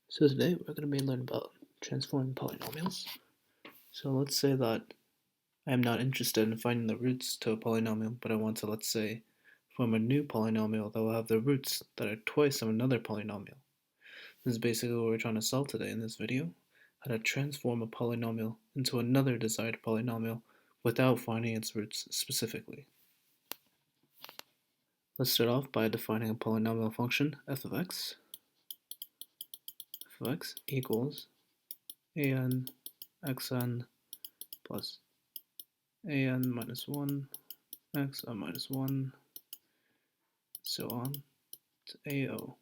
So today we're going to be learning about transforming polynomials. So let's say that I am not interested in finding the roots to a polynomial, but I want to, let's say, form a new polynomial that will have the roots that are twice of another polynomial. This is basically what we're trying to solve today in this video, how to transform a polynomial into another desired polynomial without finding its roots specifically. Let's start off by defining a polynomial function, f of x. F of x equals an xn plus an minus 1, xn minus 1, so on to ao.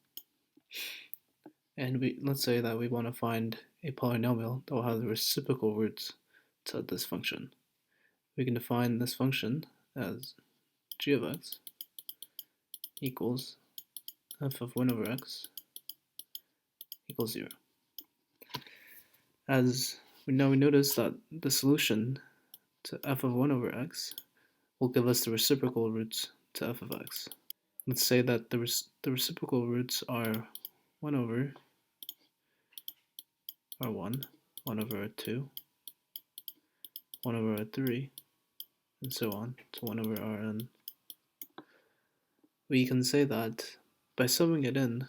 And let's say that we want to find a polynomial that will have the reciprocal roots to this function. We can define this function as g of x equals f of 1 over x equals 0. As we notice that the solution to f of 1 over x will give us the reciprocal roots to f of x. Let's say that the reciprocal roots are 1 over r1, 1 over r2, 1 over r3, and so on to 1 over rn. We can say that by subbing it in,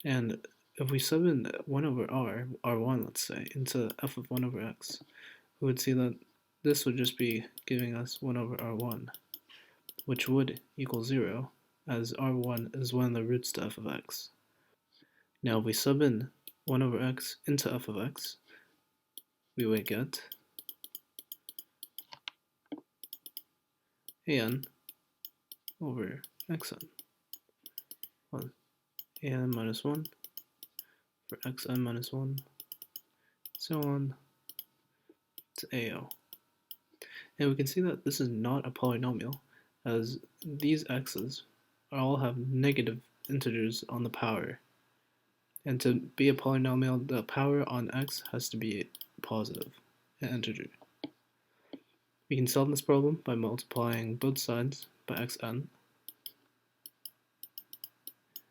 and if we sub in 1 over r1, let's say, into f of 1 over x, we would see that this would just be giving us 1 over r1, which would equal 0, as r1 is one of the roots to f of x. Now if we sub in 1 over x into f of x, we would get an over xn, well, an minus 1 for xn minus 1, so on to ao. And we can see that this is not a polynomial, as these x's all have negative integers on the power. And to be a polynomial, the power on x has to be positive, an integer. We can solve this problem by multiplying both sides by xn,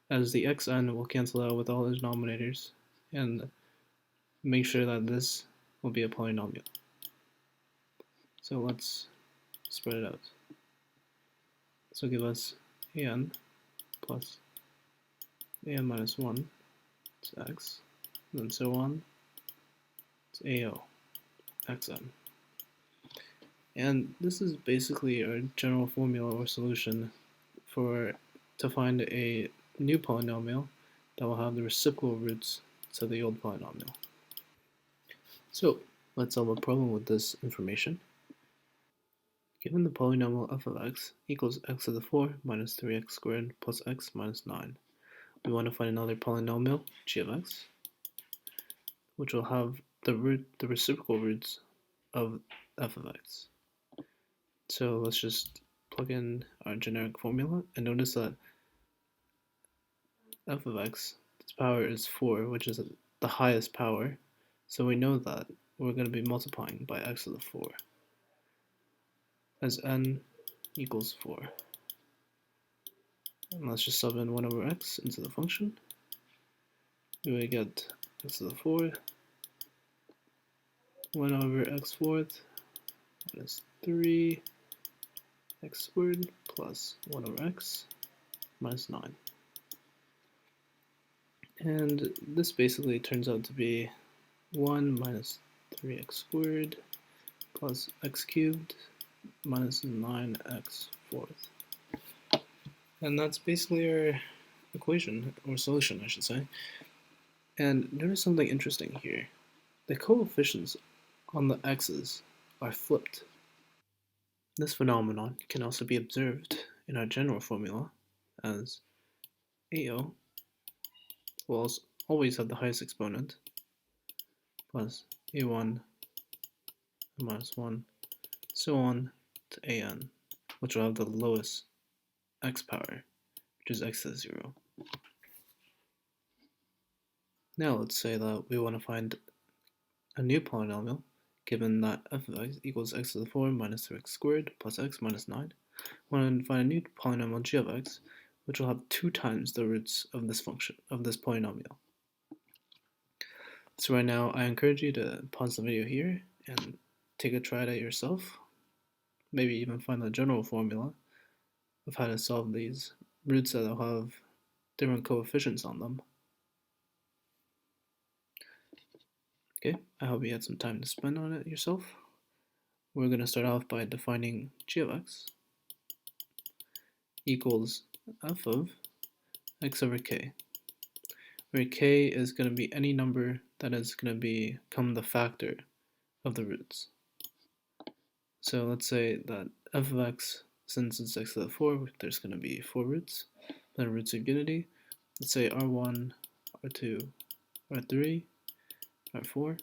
as the xn will cancel out with all the denominators and make sure that this will be a polynomial. So let's spread it out. So give us an plus an minus 1 to x, and so on to ao, xn. And this is basically our general formula or solution to find a new polynomial that will have the reciprocal roots to the old polynomial. So let's solve a problem with this information. Given the polynomial f of x equals x to the 4 minus 3x squared plus x minus 9, we want to find another polynomial, g of x, which will have the reciprocal roots of f of x. So let's just plug in our generic formula and notice that f of x, its power is 4, which is the highest power, so we know that we're going to be multiplying by x to the 4, as n equals 4. And let's just sub in 1 over x into the function. We would get x to the 4, 1 over x fourth minus 3 x squared plus 1 over x minus 9. And this basically turns out to be 1 minus 3x squared plus x cubed minus 9x fourth. And that's basically our equation, or solution I should say. And notice something interesting here. The coefficients on the x's are flipped. This phenomenon can also be observed in our general formula, as ao will always have the highest exponent, plus a1 minus 1, so on to an, which will have the lowest x power, which is x to the 0. Now let's say that we want to find a new polynomial, given that f of x equals x to the 4 minus 3x squared plus x minus 9. We want to find a new polynomial g of x, which will have 2 times the roots of this function, of this polynomial. So right now, I encourage you to pause the video here and take a try at it yourself. Maybe even find the general formula of how to solve these roots that will have different coefficients on them. Okay, I hope you had some time to spend on it yourself. We're going to start off by defining g of x equals f of x over k, where k is going to be any number that is going to become the factor of the roots. So let's say that f of x, since it's x to the 4, there's going to be 4 roots, then roots of unity. Let's say r1, r2, r3, r4.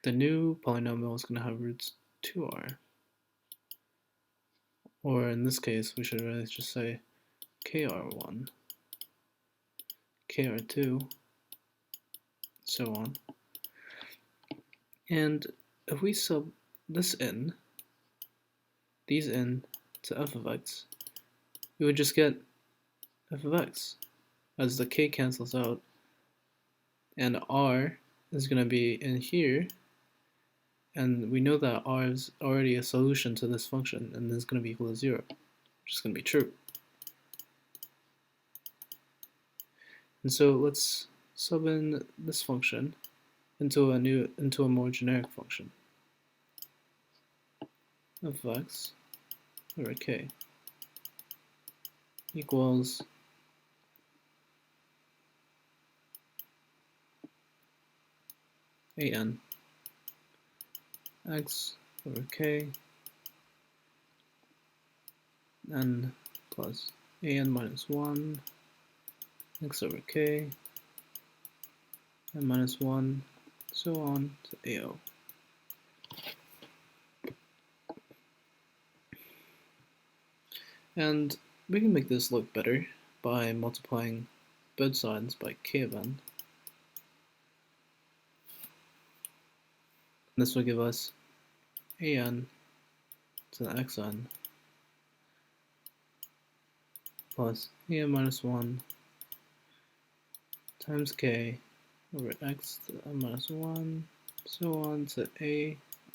The new polynomial is going to have roots 2r. Or in this case, we should really just say kr1, kr2, so on. And if we sub this in, these in to f of x, we would just get f of x, as the k cancels out, and r is going to be in here, and we know that r is already a solution to this function, and this is going to be equal to 0, which is going to be true. And so let's sub in this function into a more generic function. F of x over k equals an x over k n plus an minus 1 x over k n minus 1, so on to ao. And we can make this look better by multiplying both sides by k of n. This will give us an to the xn plus an minus 1 times k over x to the n minus 1, so on to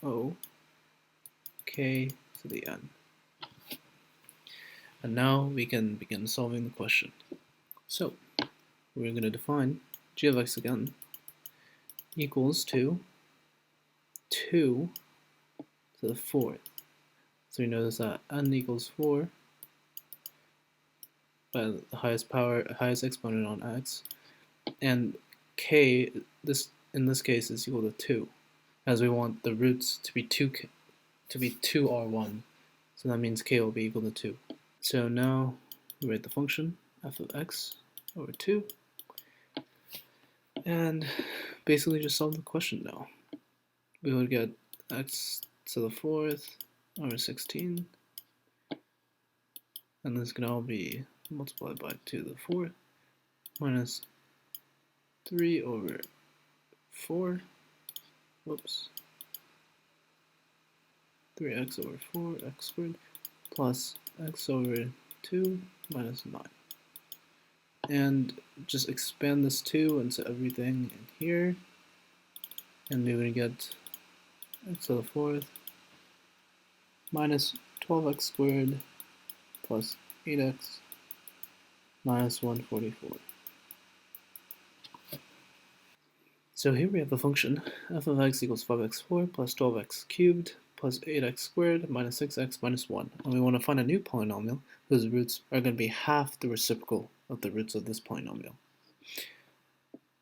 ao k to the n. And now we can begin solving the question. So we're going to define g of x again equals to 2 to the 4th. So we notice that n equals 4 by the highest exponent on x, and k in this case is equal to 2, as we want the roots to be 2r1, so that means k will be equal to 2. So now we write the function f of x over 2, and basically just solve the question now. We would get x to the 4th over 16, and this can all be multiplied by 2 to the 4th minus 3 over 4, whoops, 3x over 4 x squared plus x over 2 minus 9. And just expand this 2 into everything in here, and we would get x to the 4th minus 12x squared plus 8x minus 144. So here we have the function f of x equals 5x4 plus 12x cubed plus 8x squared minus 6x minus 1. And we want to find a new polynomial whose roots are going to be half the reciprocal of the roots of this polynomial.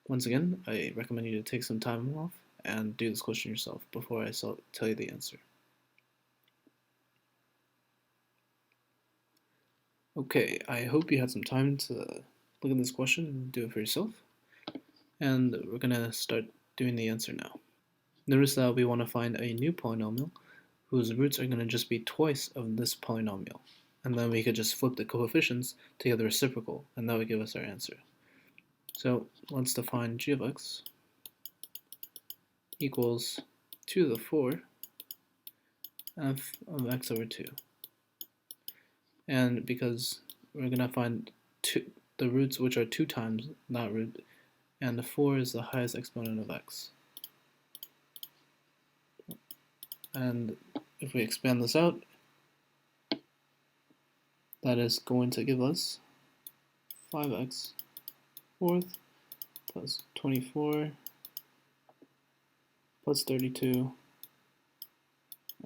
Once again, I recommend you to take some time off and do this question yourself before I tell you the answer. Okay, I hope you had some time to look at this question and do it for yourself. And we're going to start doing the answer now. Notice that we want to find a new polynomial whose roots are going to just be twice of this polynomial. And then we could just flip the coefficients to get the reciprocal, and that would give us our answer. So let's define g of x equals 2 to the 4 f of x over 2. And because we're going to find the roots which are 2 times that root, and the 4 is the highest exponent of x. And if we expand this out, that is going to give us 5x fourth plus 24 plus 32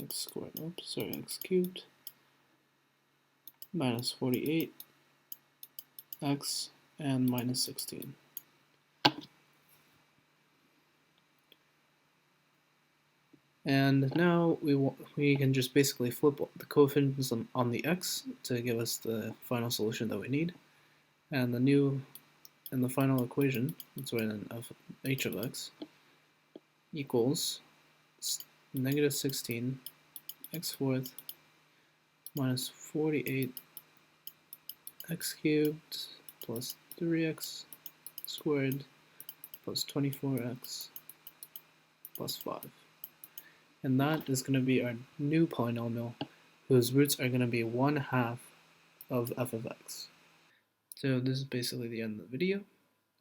x squared, x cubed, minus 48 x and minus 16. And now we can just basically flip the coefficients on the x to give us the final solution that we need. And the final equation, let's write in h of x, equals negative 16 x fourth minus 48 x cubed plus 3x squared plus 24x plus 5. And that is going to be our new polynomial whose roots are going to be 1/2 of f of x. So this is basically the end of the video.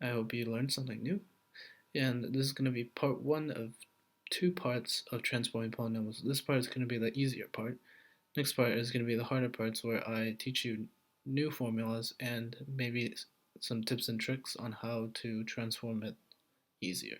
I hope you learned something new. And this is going to be part 1 of 2 parts of transforming polynomials. This part is going to be the easier part. Next part is going to be the harder parts where I teach you new formulas and maybe some tips and tricks on how to transform it easier.